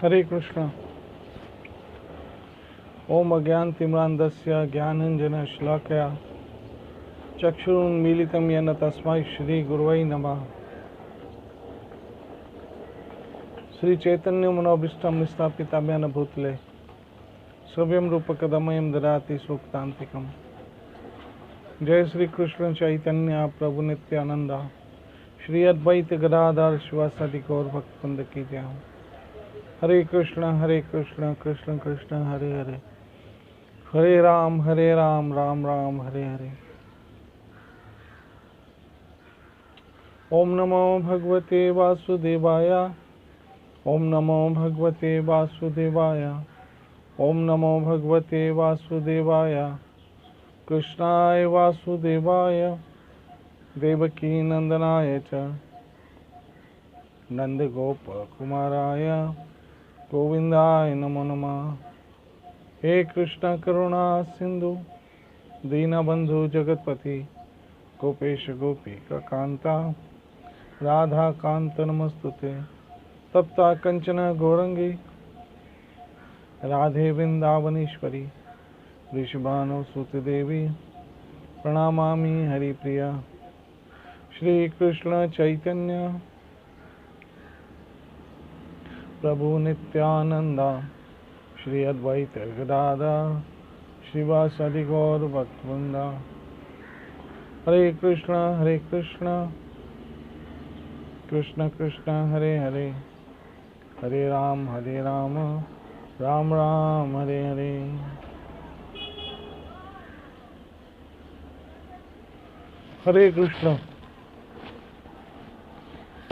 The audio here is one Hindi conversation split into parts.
हरे कृष्ण। ओम अज्ञानतिमिरान्धस्य ज्ञानाञ्जनशलाकया चक्षुरुन्मीलितं येन तस्मै श्रीगुरवे नमः। श्री चैतन्य मनोभीष्टं स्थापितं भूतले स्वयं रूपकदमयं ददाति सूक्तान्तिकम्। जय श्री कृष्ण चैतन्य प्रभु नित्यानंदा श्री अद्वैत गदाधर शिवासादि गौर भक्तवृंद की जय। हरे कृष्ण कृष्ण कृष्ण हरे हरे, हरे राम राम राम हरे हरे। ओम नमो भगवते वासुदेवाय, ओम नमो भगवते वासुदेवाय, ओम नमो भगवते वासुदेवाय। कृष्णाय वासुदेवाय देवकी नंदनाय च नंदगोप कुमाराय गोविंदाय नमो नमः। हे कृष्ण करुणा सिंधु दीनबंधु जगतपति गोपेश गोपिका कांता राधा कांत नमस्तुते। तप्ता कंचन गौरंगी राधे वृंदावनेश्वरी वृषभानुसुते देवी प्रणमामि हरिप्रिया। श्री कृष्ण चैतन्य प्रभु नित्यानंदा श्री अद्वैत गदाधर श्रीवासादि गौर भक्तवृंदा। हरे कृष्ण कृष्ण कृष्ण हरे हरे, हरे राम राम राम हरे हरे। हरे कृष्ण।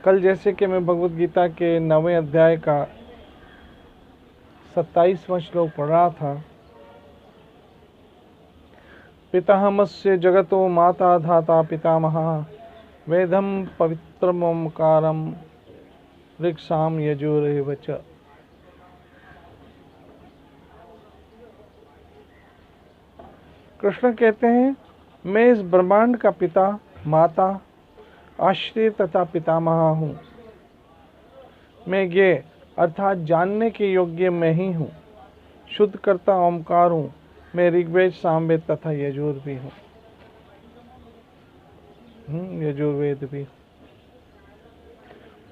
कल जैसे कि मैं भगवत गीता के 9वें अध्याय का 27वां श्लोक पढ़ रहा था। पितामहस्य जगतो माता धाता पितामहा वेदम पवित्रम ओंकारम ऋक्साम यजुरेव च। कृष्ण कहते हैं, मैं इस ब्रह्मांड का पिता, माता, आश्रय तथा पितामह हूँ। मैं ये अर्थात जानने के योग्य मैं ही हूँ। शुद्ध करता ओंकार हूँ। मैं ऋग्वेद, सामवेद तथा यजुर भी हूँ। यजुर्वेद भी।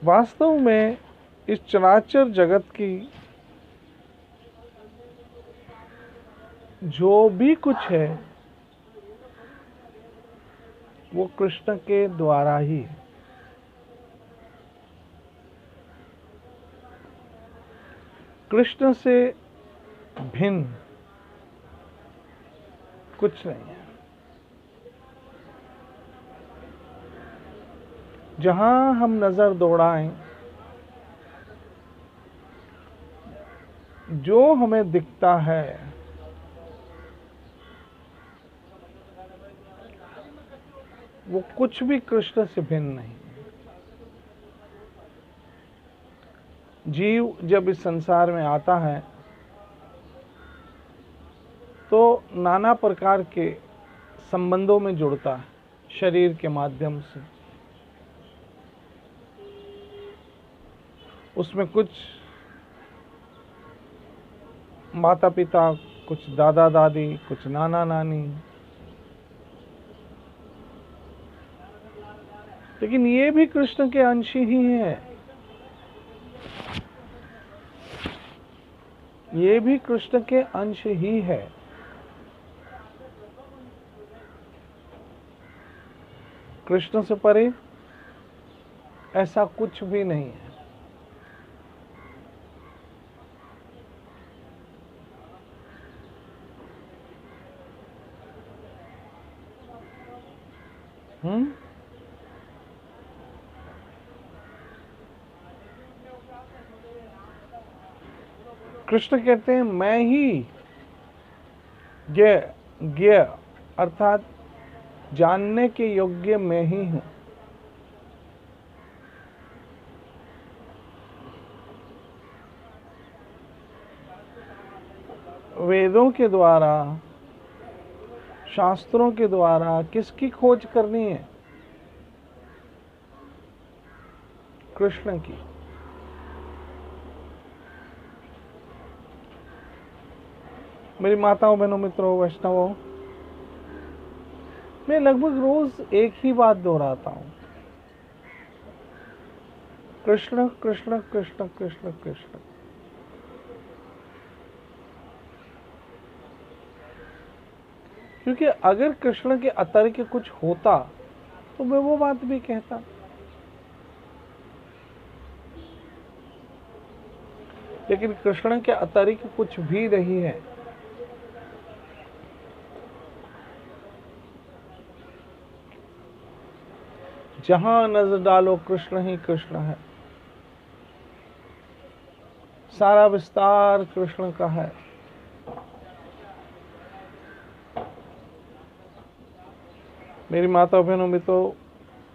वास्तव में इस चराचर जगत की जो भी कुछ है वो कृष्ण के द्वारा ही है। कृष्ण से भिन्न कुछ नहीं है। जहां हम नजर दौड़ाएं, जो हमें दिखता है वो कुछ भी कृष्ण से भिन्न नहीं। जीव जब इस संसार में आता है तो नाना प्रकार के संबंधों में जुड़ता है, शरीर के माध्यम से। उसमें कुछ माता पिता, कुछ दादा दादी, कुछ नाना नानी, लेकिन ये भी कृष्ण के अंश ही है। ये भी कृष्ण के अंश ही है। कृष्ण से परे ऐसा कुछ भी नहीं है। कृष्ण कहते हैं, मैं ही ज्ञ अर्थात जानने के योग्य मैं ही हूं। वेदों के द्वारा, शास्त्रों के द्वारा किसकी खोज करनी है? कृष्ण की। मेरी माताओं, बहनों, मित्रों, वैष्णवों, मैं लगभग रोज एक ही बात दोहराता हूं, कृष्ण कृष्ण कृष्ण कृष्ण कृष्ण। क्योंकि अगर कृष्ण के अतिरिक्त कुछ होता तो मैं वो बात भी कहता, लेकिन कृष्ण के अतिरिक्त कुछ भी नहीं है। जहां नजर डालो कृष्ण ही कृष्ण है, सारा विस्तार कृष्ण का है। मेरी माता बहनों में तो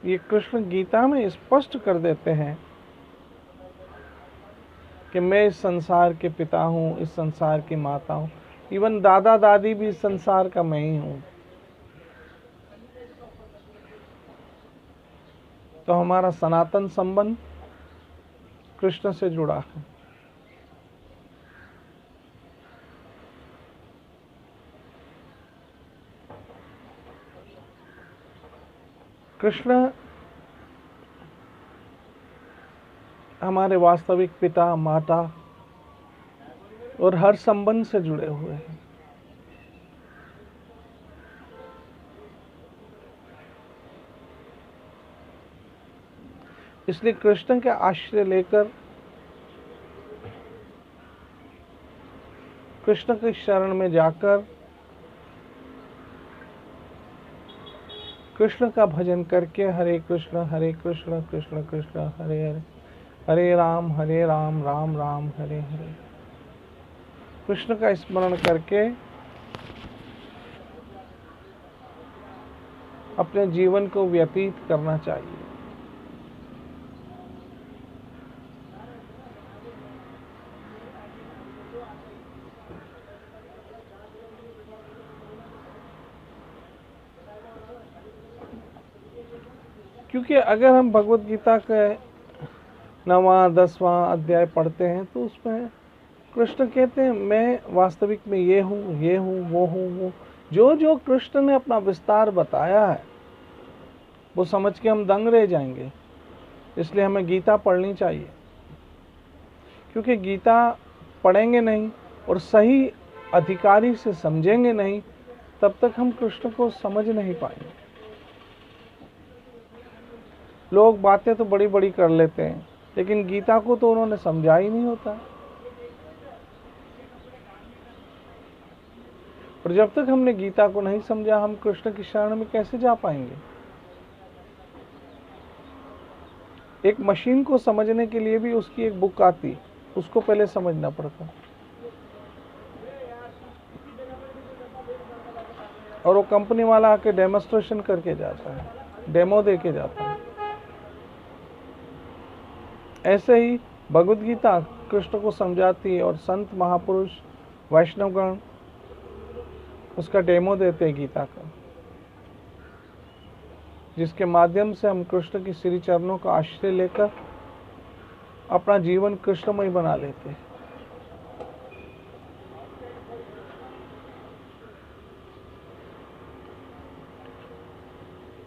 ये कृष्ण गीता में स्पष्ट कर देते हैं कि मैं इस संसार के पिता हूं, इस संसार की माता हूं, इवन दादा दादी भी इस संसार का मैं ही हूं। तो हमारा सनातन संबंध कृष्ण से जुड़ा है। कृष्ण हमारे वास्तविक पिता, माता और हर संबंध से जुड़े हुए हैं। इसलिए कृष्ण के आश्रय लेकर, कृष्ण की शरण में जाकर, कृष्ण का भजन करके, हरे कृष्ण कृष्ण कृष्ण हरे हरे, हरे राम राम राम हरे हरे, कृष्ण का स्मरण करके अपने जीवन को व्यतीत करना चाहिए। क्योंकि अगर हम भगवत गीता के 9वां 10वां अध्याय पढ़ते हैं तो उसमें कृष्ण कहते हैं मैं वास्तविक में ये हूँ, ये हूँ, वो हूँ, वो। जो जो कृष्ण ने अपना विस्तार बताया है वो समझ के हम दंग रह जाएंगे। इसलिए हमें गीता पढ़नी चाहिए, क्योंकि गीता पढ़ेंगे नहीं और सही अधिकारी से समझेंगे नहीं, तब तक हम कृष्ण को समझ नहीं पाएंगे। लोग बातें तो बड़ी बड़ी कर लेते हैं, लेकिन गीता को तो उन्होंने समझा ही नहीं होता। और जब तक हमने गीता को नहीं समझा, हम कृष्ण की शरण में कैसे जा पाएंगे। एक मशीन को समझने के लिए भी उसकी एक बुक आती, उसको पहले समझना पड़ता, और वो कंपनी वाला आके डेमोस्ट्रेशन करके जाता है, डेमो दे के जाता है। ऐसे ही भगवद गीता कृष्ण को समझाती है और संत महापुरुष वैष्णवगण उसका डेमो देते हैं गीता का, जिसके माध्यम से हम कृष्ण की श्री चरणों का आश्रय लेकर अपना जीवन कृष्णमय बना लेते हैं।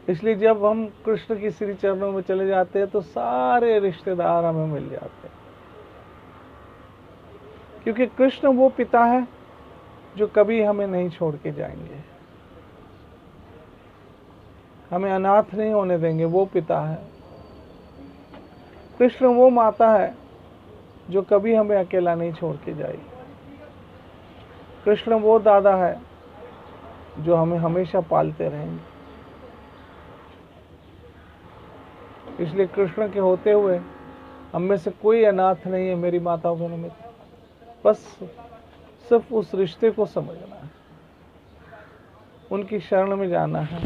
इसलिए जब हम कृष्ण की श्री चरणों में चले जाते हैं तो सारे रिश्तेदार हमें मिल जाते हैं, क्योंकि कृष्ण वो पिता है जो कभी हमें नहीं छोड़ के जाएंगे, हमें अनाथ नहीं होने देंगे, वो पिता है। कृष्ण वो माता है जो कभी हमें अकेला नहीं छोड़ के जाएगी। कृष्ण वो दादा है जो हमें हमेशा पालते रहेंगे। इसलिए कृष्ण के होते हुए हम में से कोई अनाथ नहीं है मेरी माताओं बहनों में। बस सिर्फ उस रिश्ते को समझना है, उनकी शरण में जाना है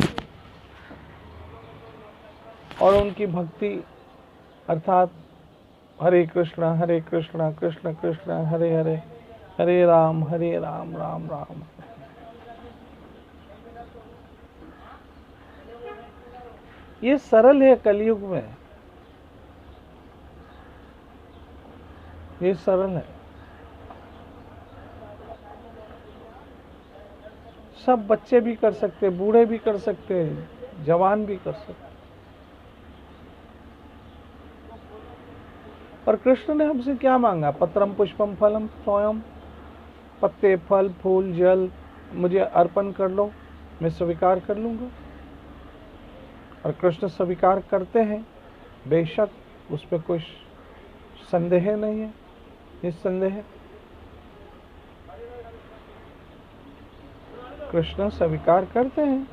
और उनकी भक्ति अर्थात हरे कृष्णा कृष्ण कृष्ण हरे हरे, हरे राम राम राम। ये सरल है कलयुग में, ये सरल है। सब बच्चे भी कर सकते, बूढ़े भी कर सकते, जवान भी कर सकते। और कृष्ण ने हमसे क्या मांगा? पत्रम पुष्पम फलम स्वयं, पत्ते फल फूल जल मुझे अर्पण कर लो, मैं स्वीकार कर लूँगा। और कृष्ण स्वीकार करते हैं, बेशक, उस पर कोई संदेह नहीं है, निस्संदेह कृष्ण स्वीकार करते हैं।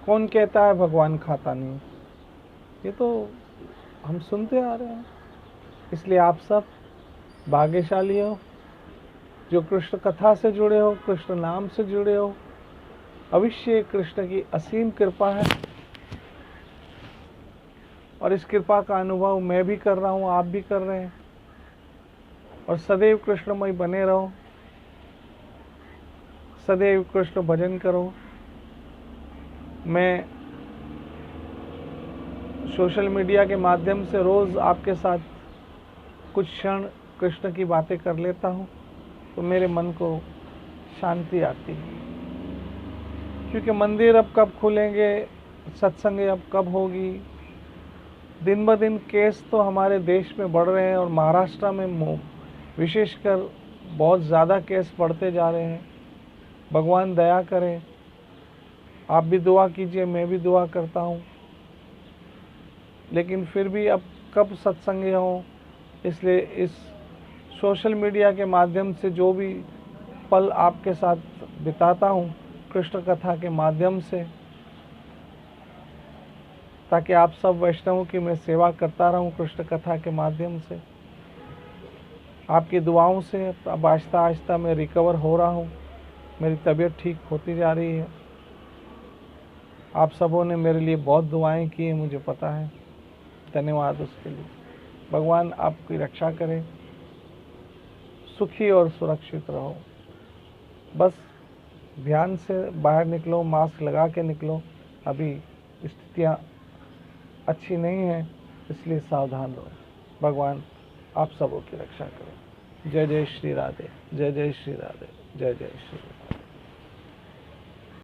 कौन कहता है भगवान खाता नहीं? ये तो हम सुनते आ रहे हैं। इसलिए आप सब भाग्यशाली हो जो कृष्ण कथा से जुड़े हो, कृष्ण नाम से जुड़े हो। अवश्य कृष्ण की असीम कृपा है और इस कृपा का अनुभव मैं भी कर रहा हूँ, आप भी कर रहे हैं। और सदैव कृष्णमय बने रहो, सदैव कृष्ण भजन करो। मैं सोशल मीडिया के माध्यम से रोज़ आपके साथ कुछ क्षण कृष्ण की बातें कर लेता हूँ, तो मेरे मन को शांति आती है। क्योंकि मंदिर अब कब खुलेंगे, सत्संग अब कब होगी, दिन ब दिन केस तो हमारे देश में बढ़ रहे हैं और महाराष्ट्र में विशेषकर बहुत ज़्यादा केस बढ़ते जा रहे हैं। भगवान दया करें, आप भी दुआ कीजिए, मैं भी दुआ करता हूँ। लेकिन फिर भी अब कब सत्संग हो, इसलिए इस सोशल मीडिया के माध्यम से जो भी पल आपके साथ बिताता हूँ कृष्ण कथा के माध्यम से, ताकि आप सब वैष्णवों की मैं सेवा करता रहूँ कृष्ण कथा के माध्यम से। आपकी दुआओं से अब आहिस्ता आहिस्ता मैं रिकवर हो रहा हूँ, मेरी तबीयत ठीक होती जा रही है। आप सबों ने मेरे लिए बहुत दुआएं की हैं, मुझे पता है, धन्यवाद उसके लिए। भगवान आपकी रक्षा करे, सुखी और सुरक्षित रहो। बस ध्यान से बाहर निकलो, मास्क लगा के निकलो। अभी स्थितियाँ अच्छी नहीं हैं, इसलिए सावधान रहो। भगवान आप सबों की रक्षा करें। जय जय श्री राधे, जय जय श्री राधे, जय जय श्री राधे।